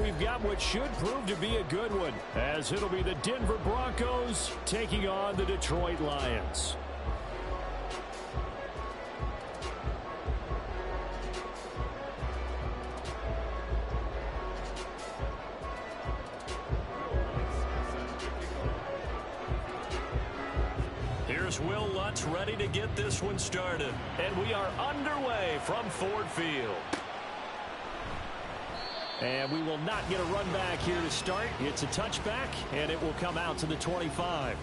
we've got what should prove to be a good one, as it'll be the Denver Broncos taking on the Detroit Lions. Here's Will Lutz ready to get this one started. And we are underway from Ford Field. And we will not get a run back here to start. It's a touchback, and it will come out to the 25.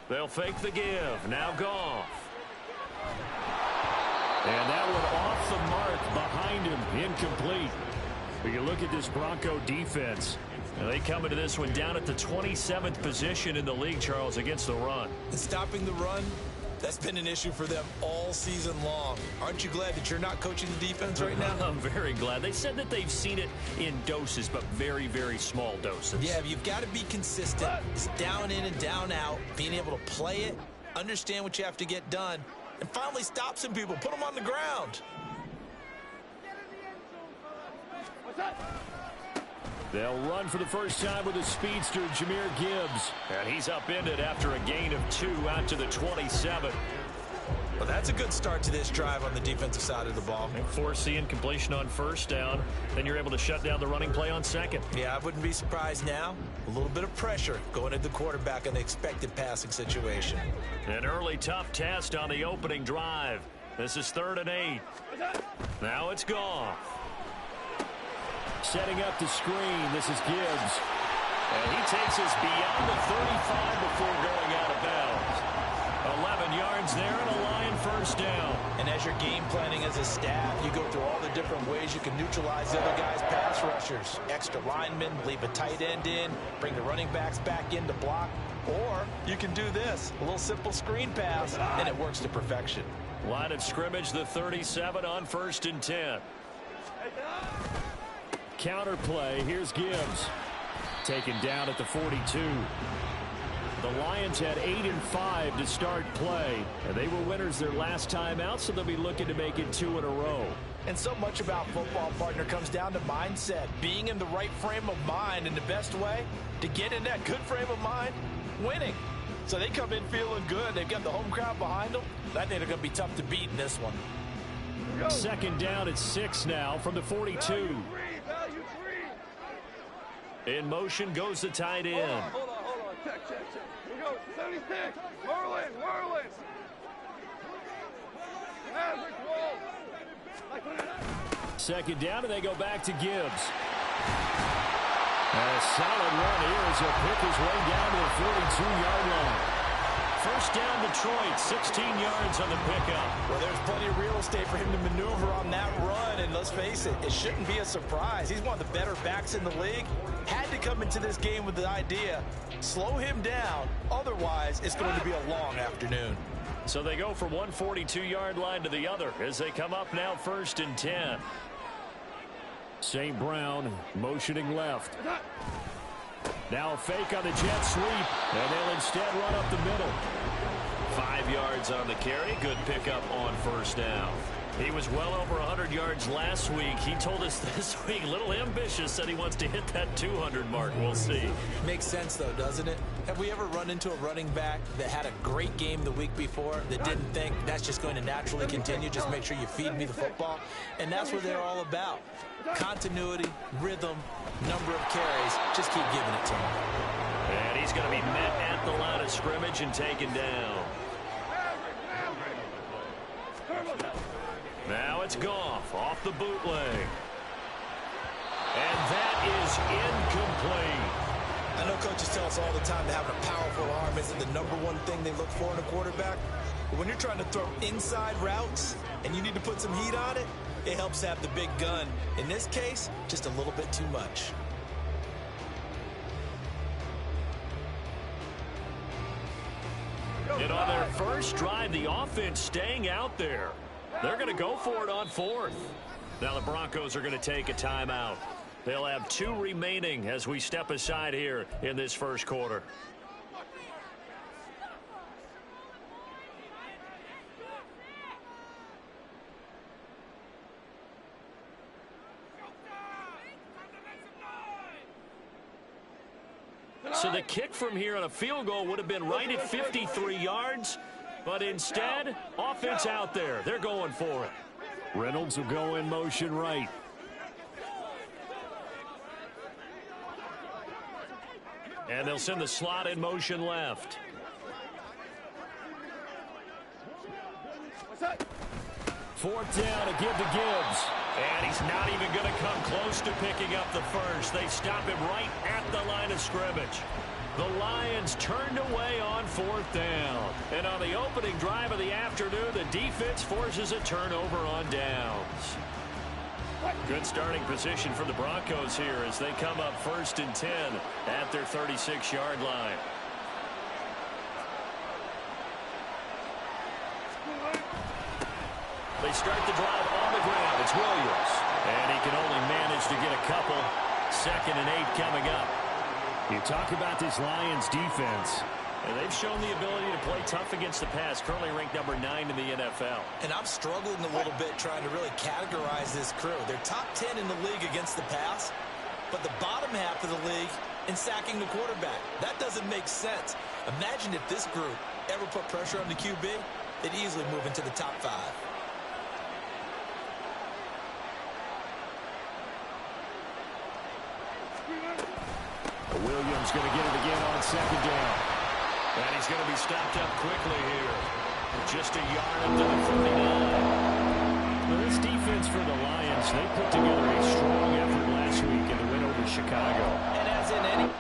They'll fake the give. Now Goff. And that one off the mark behind him. Incomplete. But you look at this Bronco defense. They come into this one down at the 27th position in the league, Charles, against the run. And stopping the run, that's been an issue for them all season long. Aren't you glad that you're not coaching the defense right now? I'm very glad. They said that they've seen it in doses, but very, very small doses. Yeah, you've got to be consistent. It's down in and down out, being able to play it, understand what you have to get done, and finally stop some people, put them on the ground. They'll run for the first time with a speedster, Jahmyr Gibbs. And he's upended after a gain of 2 out to the 27. Well, that's a good start to this drive on the defensive side of the ball. And force the incompletion on first down. Then you're able to shut down the running play on second. Yeah, I wouldn't be surprised now. A little bit of pressure going at the quarterback in the expected passing situation. An early tough test on the opening drive. This is 3rd and 8. Now it's Goff. Setting up the screen. This is Gibbs. And he takes us beyond the 35 before going out of bounds. 11 yards there and a Lion first down. And as you're game planning as a staff, you go through all the different ways you can neutralize the other guy's pass rushers. Extra linemen, leave a tight end in, bring the running backs back in to block. Or you can do this, a little simple screen pass, and it works to perfection. Line of scrimmage, the 37 on 1st and 10. Counter play. Here's Gibbs. Taken down at the 42. The Lions had 8 and 5 to start play. And they were winners their last time out, so they'll be looking to make it 2 in a row. And so much about football, partner, comes down to mindset. Being in the right frame of mind, and the best way to get in that good frame of mind, winning. So they come in feeling good. They've got the home crowd behind them. I think they're going to be tough to beat in this one. 2nd down at 6 now from the 42. In motion goes the tight end. Hold on. Check. Here we go. 76. Whirling. Second down, and they go back to Gibbs. And a solid run here as he'll pick his way down to the 42-yard line. First down, Detroit, 16 yards on the pickup. Well, there's plenty of real estate for him to maneuver on that run, and let's face it, it shouldn't be a surprise. He's one of the better backs in the league. Had to come into this game with the idea, slow him down, otherwise it's going to be a long afternoon. So they go from one 42-yard line to the other as they come up now 1st and 10. St. Brown motioning left. Now a fake on the jet sweep, and they'll instead run up the middle. 5 yards on the carry. Good pickup on first down. He was well over 100 yards last week. He told us this week, a little ambitious, said he wants to hit that 200 mark. We'll see. Makes sense, though, doesn't it? Have we ever run into a running back that had a great game the week before that didn't think that's just going to naturally continue? Just make sure you feed me the football. And that's what they're all about. Continuity, rhythm, number of carries. Just keep giving it to him. And he's going to be met at the line of scrimmage and taken down. Now it's Goff off the bootleg. And that is incomplete. I know coaches tell us all the time that having a powerful arm isn't the #1 thing they look for in a quarterback. When you're trying to throw inside routes and you need to put some heat on it, it helps have the big gun. In this case, just a little bit too much. And on their first drive, the offense staying out there. They're going to go for it on fourth. Now the Broncos are going to take a timeout. They'll have 2 remaining as we step aside here in this first quarter. So the kick from here on a field goal would have been right at 53 yards. But instead, offense out there. They're going for it. Reynolds will go in motion right. And they'll send the slot in motion left. Fourth down to give to Gibbs. And he's not even going to come close to picking up the first. They stop him right at the line of scrimmage. The Lions turned away on fourth down. And on the opening drive of the afternoon, the defense forces a turnover on downs. Good starting position for the Broncos here as they come up 1st and 10 at their 36-yard line. They start the drive on the ground. It's Williams. And he can only manage to get a couple. 2nd and 8 coming up. You talk about this Lions defense. And they've shown the ability to play tough against the pass. Currently ranked number 9 in the NFL. And I'm struggling a little bit trying to really categorize this crew. They're top 10 in the league against the pass, but the bottom half of the league in sacking the quarterback. That doesn't make sense. Imagine if this group ever put pressure on the QB, they'd easily move into the top 5. Williams going to get it again on 2nd down. And he's going to be stopped up quickly here. Just a yard up to the 39. Well, this defense for the Lions, they put together a strong effort last week in the win over Chicago. And as in any...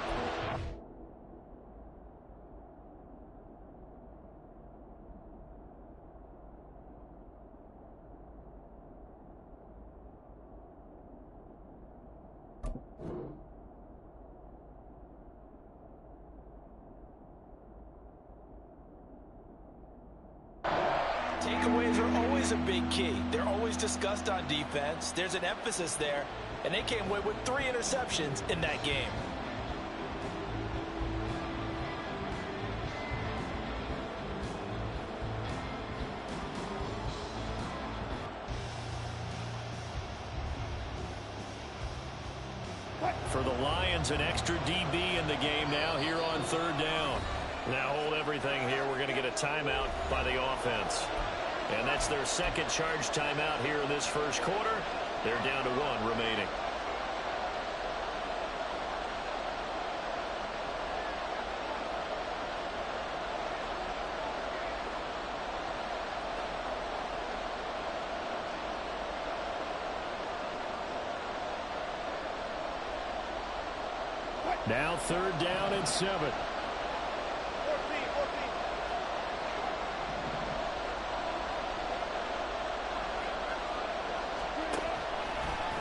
Takeaways are always a big key. They're always discussed on defense. There's an emphasis there, and they came away with 3 interceptions in that game. For the Lions, an extra DB in the game now here on 3rd down. Now hold everything here. We're going to get a timeout by the offense. And that's their 2nd charge timeout here in this first quarter. They're down to 1 remaining. Now 3rd down and 7.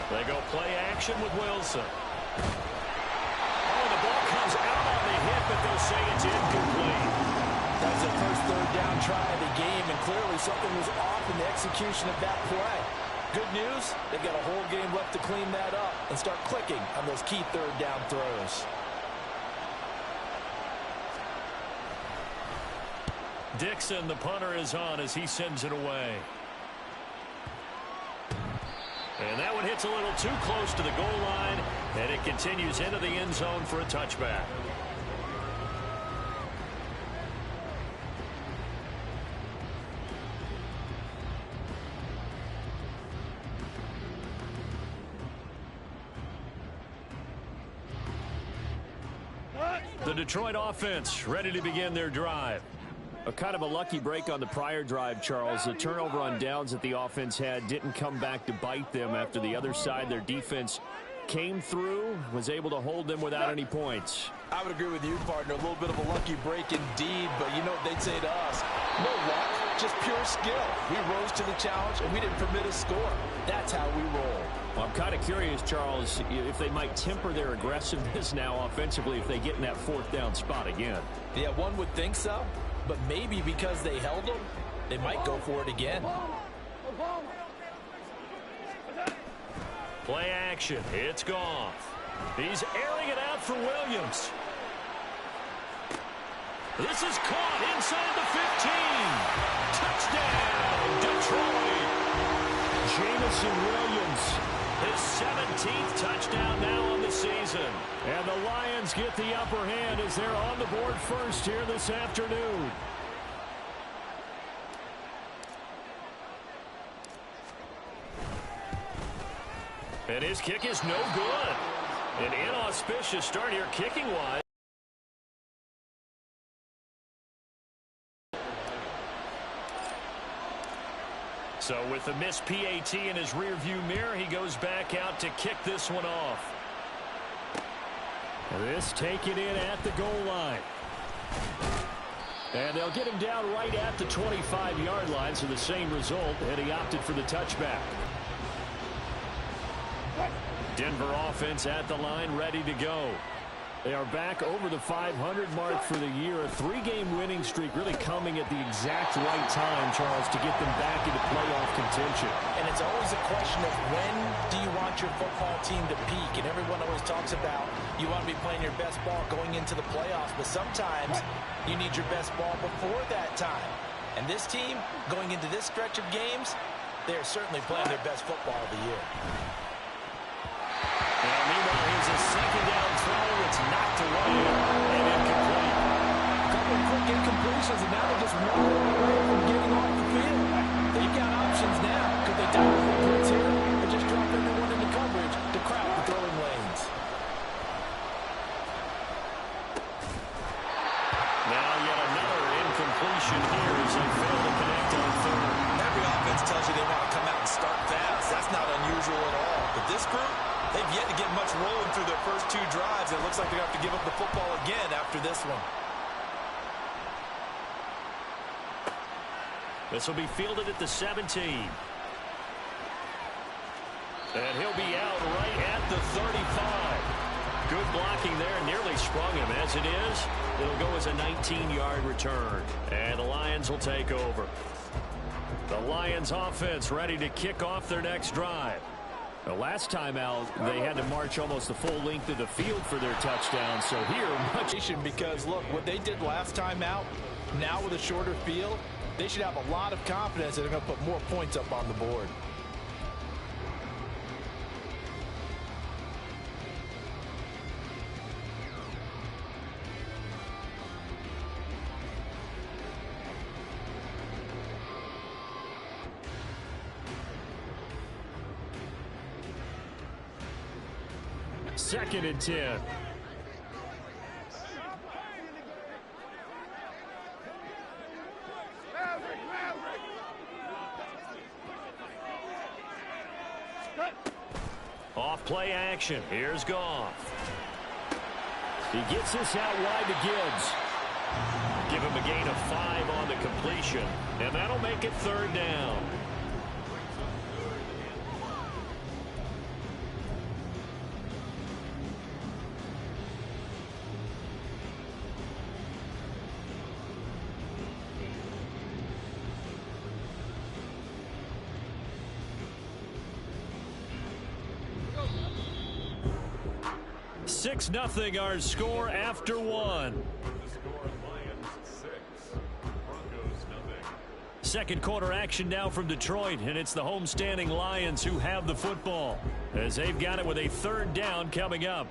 They go play action with Wilson. Oh, the ball comes out on the hit, but they'll say it's incomplete. That was the first 3rd down try of the game, and clearly something was off in the execution of that play. Good news, they've got a whole game left to clean that up and start clicking on those key 3rd down throws. Dixon, the punter, is on as he sends it away. And that one hits a little too close to the goal line, and it continues into the end zone for a touchback. The Detroit offense ready to begin their drive. A kind of a lucky break on the prior drive, Charles. The turnover on downs that the offense had didn't come back to bite them after the other side. Their defense came through, was able to hold them without any points. I would agree with you, partner. A little bit of a lucky break indeed, but you know what they'd say to us? No luck, just pure skill. We rose to the challenge, and we didn't permit a score. That's how we roll. Well, I'm kind of curious, Charles, if they might temper their aggressiveness now offensively if they get in that fourth down spot again. Yeah, one would think so, but maybe because they held them, they might go for it again. Play action. It's gone. He's airing it out for Williams. This is caught inside the 15. Touchdown, Jamison Williams. His 17th touchdown now on the season. And the Lions get the upper hand as they're on the board first here this afternoon. And his kick is no good. An inauspicious start here kicking-wise. So with the missed PAT in his rearview mirror, he goes back out to kick this one off. This taken in at the goal line. And they'll get him down right at the 25-yard line, so the same result, and he opted for the touchback. Denver offense at the line, ready to go. They are back over the 500 mark for the year. A three-game winning streak really coming at the exact right time, Charles, to get them back into playoff contention. And it's always a question of when do you want your football team to peak? And everyone always talks about you want to be playing your best ball going into the playoffs, but sometimes you need your best ball before that time. And this team, going into this stretch of games, they are certainly playing their best football of the year. And meanwhile, here's a second down throw. It's knocked away and incomplete. A couple of quick incompletions, and now they're just one away from getting off the field. They've got options now. Could they dive the blitz here or just drop everyone into coverage to crowd the throwing lanes? Now yet another incompletion here as they fail to connect on third. Every offense tells you they want to come out and start fast. That's not unusual at all. But this group, they've yet to get much rolling through their first two drives. It looks like they're going to have to give up the football again after this one. This will be fielded at the 17. And he'll be out right at the 35. Good blocking there. Nearly sprung him. As it is, it'll go as a 19-yard return. And the Lions will take over. The Lions offense ready to kick off their next drive. The last time out, they had to march almost the full length of the field for their touchdown. So here, much because, look, what they did last time out, now with a shorter field, they should have a lot of confidence that they're going to put more points up on the board. Second and 10. Off play action. Here's Goff. He gets this out wide to Gibbs. Give him a gain of 5 on the completion, and that'll make it third down. Six nothing our score after one. Second quarter action now from Detroit, and it's the homestanding Lions who have the football as they've got it with a third down coming up.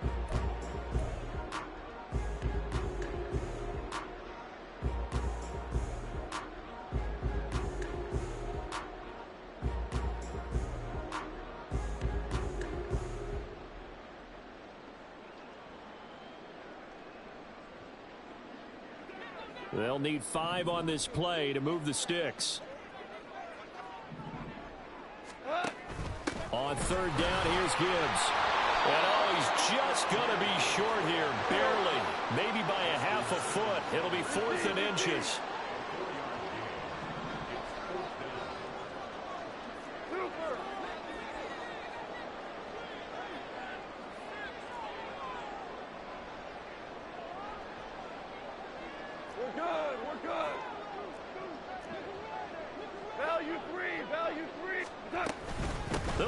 They'll need 5 on this play to move the sticks. On third down, here's Gibbs. And oh, he's just going to be short here, barely. Maybe by a half a foot. It'll be 4th and inches.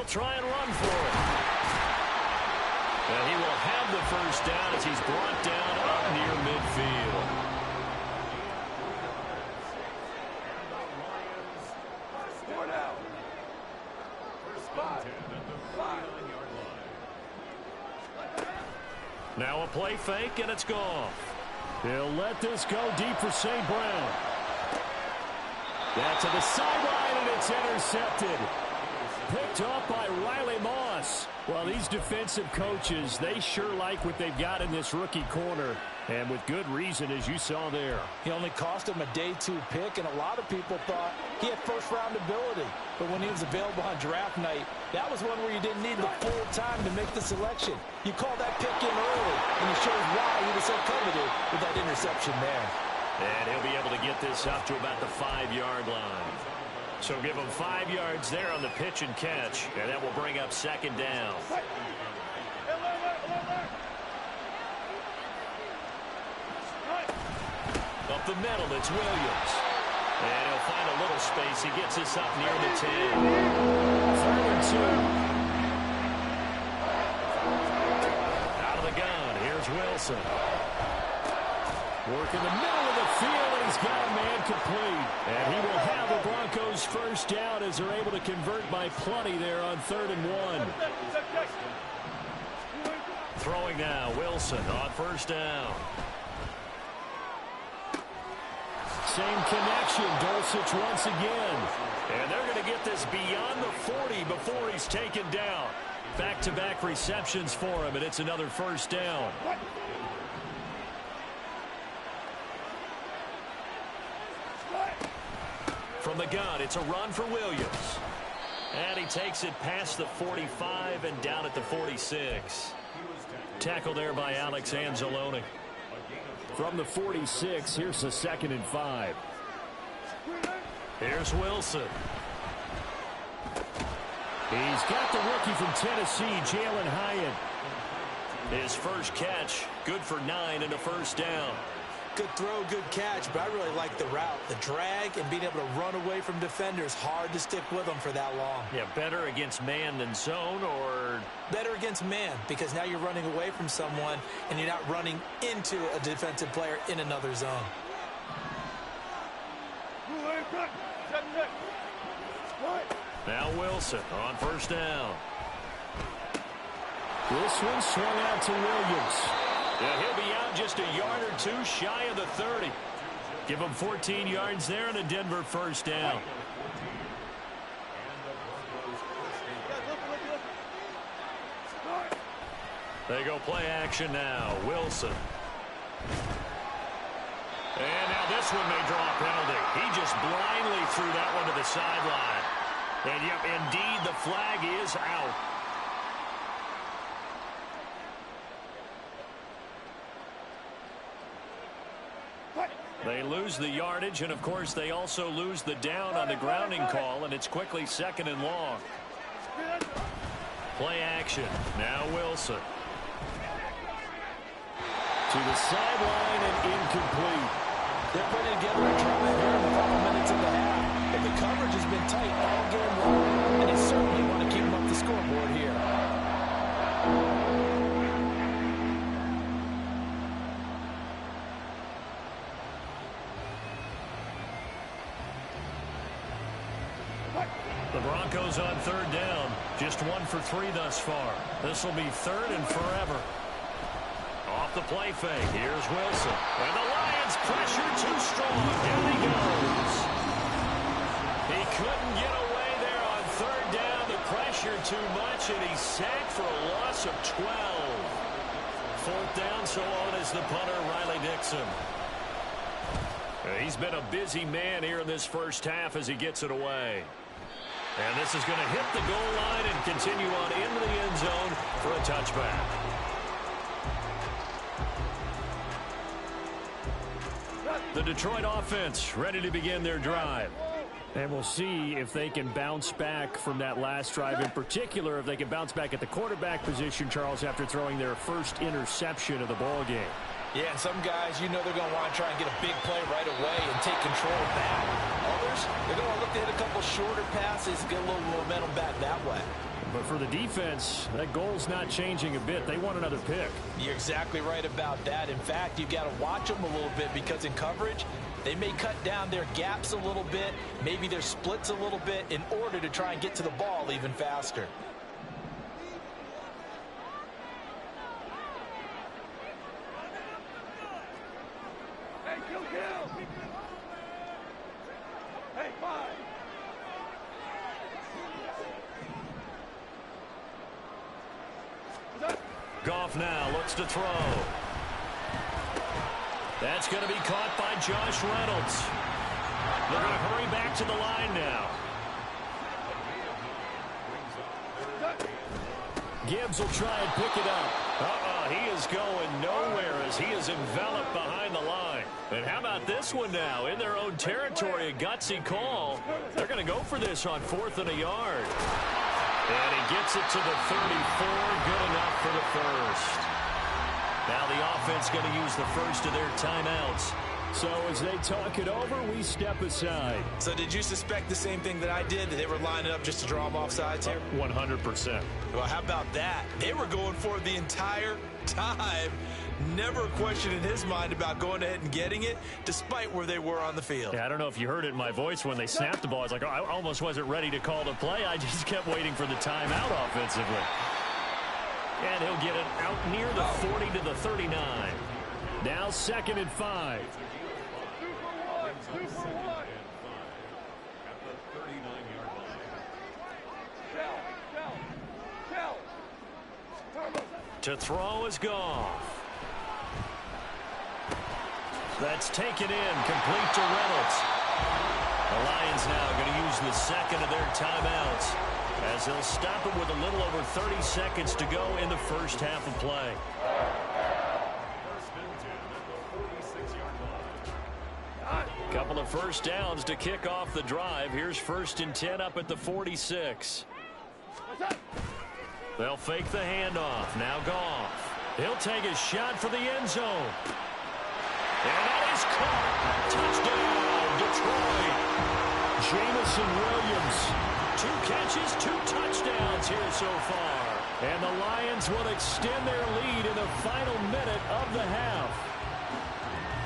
He'll try and run for it. And he will have the first down as he's brought down up near midfield. Now a play fake, and it's gone. He'll let this go deep for St. Brown. That's to the sideline, and it's intercepted. Picked up by Riley Moss. Well, these defensive coaches, they sure like what they've got in this rookie corner, and with good reason, as you saw there. He only cost him a day 2 pick, and a lot of people thought he had first-round ability. But when he was available on draft night, that was one where you didn't need the full time to make the selection. You call that pick in early, and it shows why he was so coveted with that interception there. And he'll be able to get this up to about the 5-yard line. So give him 5 yards there on the pitch and catch, and that will bring up second down. Up the middle, it's Williams. And he'll find a little space. He gets this up near the 10. 3rd and 2. Out of the gun, here's Wilson. Work in the middle of the field, and he's got a man complete. And he will have the Broncos first down as they're able to convert by plenty there on 3rd and 1. Throwing now, Wilson on first down. Same connection, Dulcich once again. And they're going to get this beyond the 40 before he's taken down. Back-to-back receptions for him, and it's another first down. From the gun, it's a run for Williams. And he takes it past the 45 and down at the 46. Tackle there by Alex Anzalone. From the 46, here's the 2nd and 5. Here's Wilson. He's got the rookie from Tennessee, Jalen Hyatt. His first catch, good for 9 and a first down. Good throw, good catch, but I really like the route. The drag and being able to run away from defenders, hard to stick with them for that long. Yeah, better against man than zone, or? Better against man, because now you're running away from someone and you're not running into a defensive player in another zone. Now Wilson on first down. This one swung out to Williams. Yeah, he'll be out just a yard or 2 shy of the 30. Give him 14 yards there and a Denver first down. They go play action now. Wilson. And now this one may draw a penalty. He just blindly threw that one to the sideline. And yep, indeed, the flag is out. They lose the yardage, and of course they also lose the down on the grounding call, and it's quickly 2nd and long. Play action. Now Wilson. To the sideline and incomplete. They're putting together a drive here in the final minutes of the half. But the coverage has been tight all game long, and they certainly want to keep them up the scoreboard here. The Broncos on 3rd down. Just 1 for 3 thus far. This will be 3rd and forever. Off the play fake. Here's Wilson. And the Lions pressure too strong. Down he goes. He couldn't get away there on 3rd down. The pressure too much, and he's sacked for a loss of 12. 4th down, so on is the punter, Riley Dixon. He's been a busy man here in this first half as he gets it away. And this is going to hit the goal line and continue on into the end zone for a touchback. The Detroit offense ready to begin their drive. And we'll see if they can bounce back from that last drive. In particular, if they can bounce back at the quarterback position, Charles, after throwing their first interception of the ball game. Yeah, and some guys, you know they're going to want to try and get a big play right away and take control of that. Others, they're going to look to hit a couple shorter passes, get a little momentum back that way. But for the defense, that goal's not changing a bit. They want another pick. You're exactly right about that. In fact, you've got to watch them a little bit because in coverage, they may cut down their gaps a little bit, maybe their splits a little bit in order to try and get to the ball even faster. Hey, kill. Hey, 5. Goff now looks to throw. That's going to be caught by Josh Reynolds. They're going to hurry back to the line now. Gibbs will try and pick it up. He is going nowhere as he is enveloped behind the line. And how about this one now? In their own territory, a gutsy call. They're going to go for this on 4th and a yard. And he gets it to the 34. Good enough for the first. Now the offense going to use the first of their timeouts. So as they talk it over, we step aside. So did you suspect the same thing that I did, that they were lining up just to draw them off sides here? 100%. Well, how about that? They were going for it the entire time. Never a question in his mind about going ahead and getting it, despite where they were on the field. Yeah, I don't know if you heard it in my voice when they snapped the ball. I was like, oh, I almost wasn't ready to call the play. I just kept waiting for the timeout offensively. And he'll get it out near the 40 to the 39. Now 2nd and 5. 2 for 1. To throw is Goff. That's taken in, complete to Reynolds. The Lions now going to use the second of their timeouts as they'll stop it with a little over 30 seconds to go in the first half of play. Couple of first downs to kick off the drive. Here's 1st and 10 up at the 46. They'll fake the handoff. Now Goff. He'll take a shot for the end zone. And that is caught. Touchdown, Detroit. Jamison Williams. 2 catches, 2 touchdowns here so far. And the Lions will extend their lead in the final minute of the half.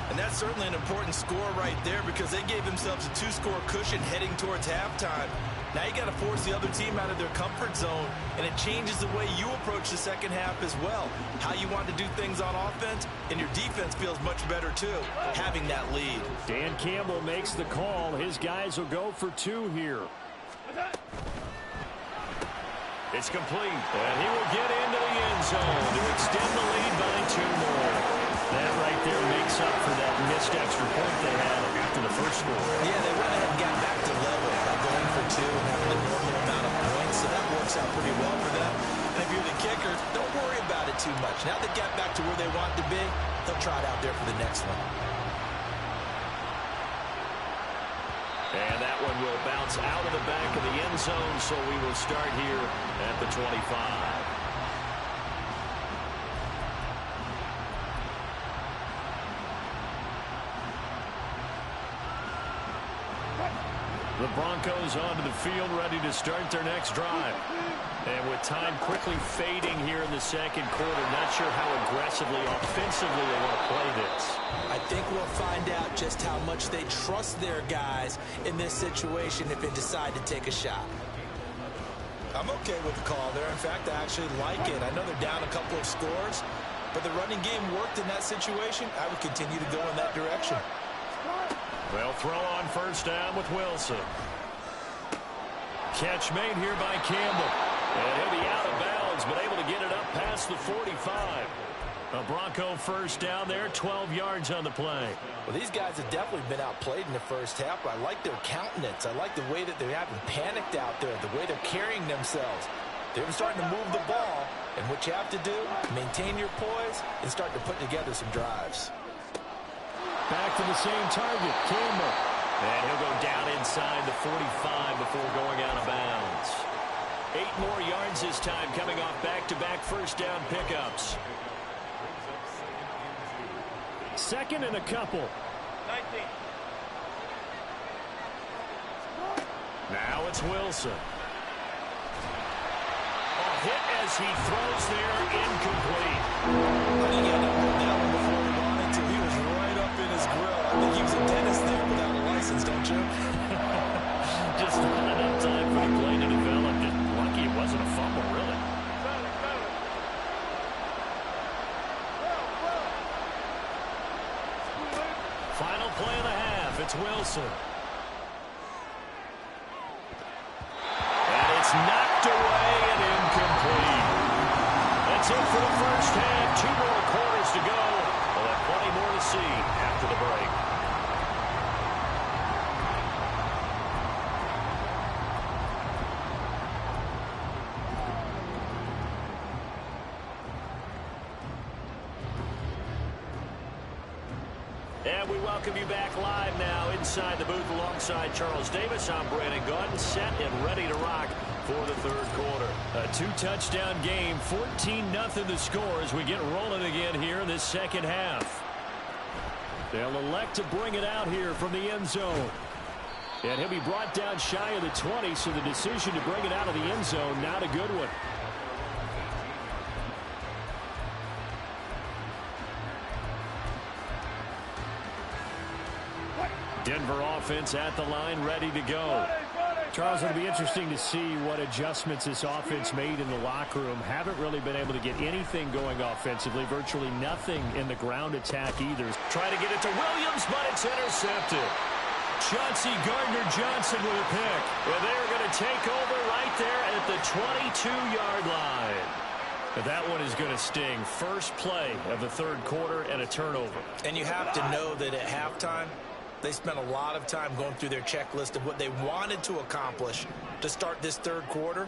And that's certainly an important score right there because they gave themselves a 2-score cushion heading towards halftime. Now you got to force the other team out of their comfort zone, and it changes the way you approach the second half as well. How you want to do things on offense, and your defense feels much better too, having that lead. Dan Campbell makes the call. His guys will go for 2 here. It's complete, and he will get into the end zone to extend the lead by 2 more. That right there makes up for that missed extra point they had after the first score. Yeah, they went ahead and got back to level by going for 2 and having the normal amount of points, so that works out pretty well for them. And if you're the kicker, don't worry about it too much. Now they got back to where they want to be, they'll try it out there for the next one. And that one will bounce out of the back of the end zone, so we will start here at the 25. The Broncos onto the field, ready to start their next drive. And with time quickly fading here in the second quarter, not sure how aggressively, offensively they want to play this. I think we'll find out just how much they trust their guys in this situation if they decide to take a shot. I'm okay with the call there. In fact, I actually like it. I know they're down a couple of scores, but the running game worked in that situation. I would continue to go in that direction. They'll throw on first down with Wilson. Catch made here by Campbell. And he'll be out of bounds, but able to get it up past the 45. A Bronco first down there, 12 yards on the play. Well, these guys have definitely been outplayed in the first half, but I like their countenance. I like the way that they haven't panicked out there, the way they're carrying themselves. They're starting to move the ball, and what you have to do, maintain your poise and start to put together some drives. Back to the same target, Campbell. And he'll go down inside the 45 before going out of bounds. 8 more yards this time, coming off back-to-back first down pickups. 2nd and a couple. 19. Now it's Wilson. hit as he throws there, incomplete. I think he had to hold that one before he wanted to. He was right up in his grill. I think he was a dentist there without a license, don't you? Just not enough time for the play to develop. Just lucky it wasn't a fumble, really. Final play of the half. It's Wilson. And it's knocked away and incomplete. That's it for the first half. 2 more quarters to go. We'll have plenty more to see after the break. And we welcome you back live now inside the booth alongside Charles Davis. I'm Brandon Gaudin, set and ready to rock for the third quarter. A 2-touchdown game, 14-0 the score as we get rolling again here in this second half. They'll elect to bring it out here from the end zone. And he'll be brought down shy of the 20, so the decision to bring it out of the end zone, not a good one. Denver offense at the line, ready to go. Charles, it'll be interesting to see what adjustments this offense made in the locker room. Haven't really been able to get anything going offensively. Virtually nothing in the ground attack either. Try to get it to Williams, but it's intercepted. Chauncey Gardner-Johnson with a pick. And they're going to take over right there at the 22-yard line. But that one is going to sting. First play of the third quarter and a turnover. And you have to know that at halftime, they spent a lot of time going through their checklist of what they wanted to accomplish to start this third quarter.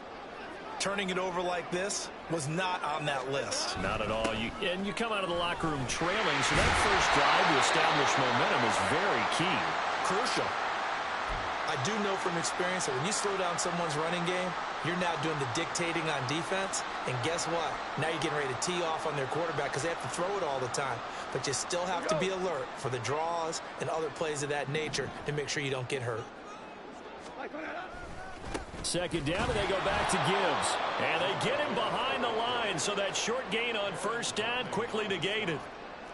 Turning it over like this was not on that list. Not at all. And you come out of the locker room trailing, so that first drive to establish momentum is very key. Crucial. I do know from experience that when you slow down someone's running game, you're now doing the dictating on defense. And guess what? Now you're getting ready to tee off on their quarterback because they have to throw it all the time. But you still have to be alert for the draws and other plays of that nature to make sure you don't get hurt. Second down, and they go back to Gibbs. And they get him behind the line, so that short gain on first down quickly negated.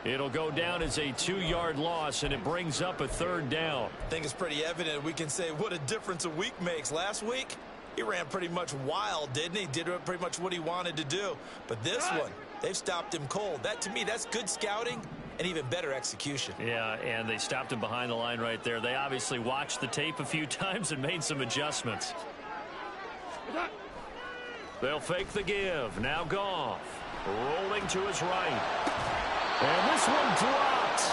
It'll go down as a 2-yard loss, and it brings up a third down. I think it's pretty evident we can say what a difference a week makes. Last week, he ran pretty much wild, didn't he? Did pretty much what he wanted to do. But this one, they've stopped him cold. That, to me, that's good scouting and even better execution. Yeah, and they stopped him behind the line right there. They obviously watched the tape a few times and made some adjustments. They'll fake the give. Now Goff rolling to his right. And this one dropped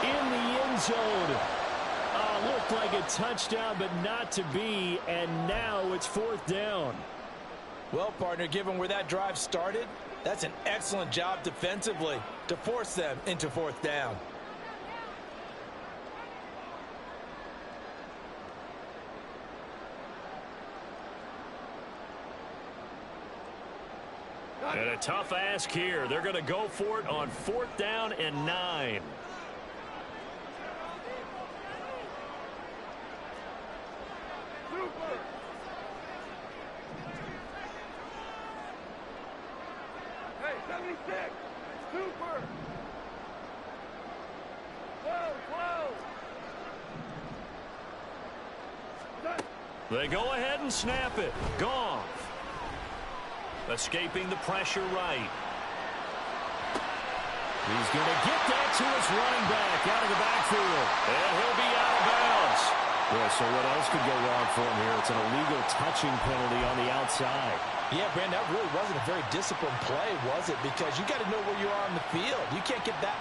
in the end zone. Looked like a touchdown, but not to be. And now it's fourth down. Well, partner, given where that drive started, that's an excellent job defensively to force them into fourth down. And a tough ask here. They're going to go for it on fourth down and 9. Super. Hey, 76. Super. 12. They go ahead and snap it. Goff. Escaping the pressure right. He's going to get that to his running back out of the backfield. And he'll be out of bounds. Yeah, so what else could go wrong for him here? It's an illegal touching penalty on the outside. Yeah, Brandon, that really wasn't a very disciplined play, was it? Because you got to know where you are on the field. You can't get that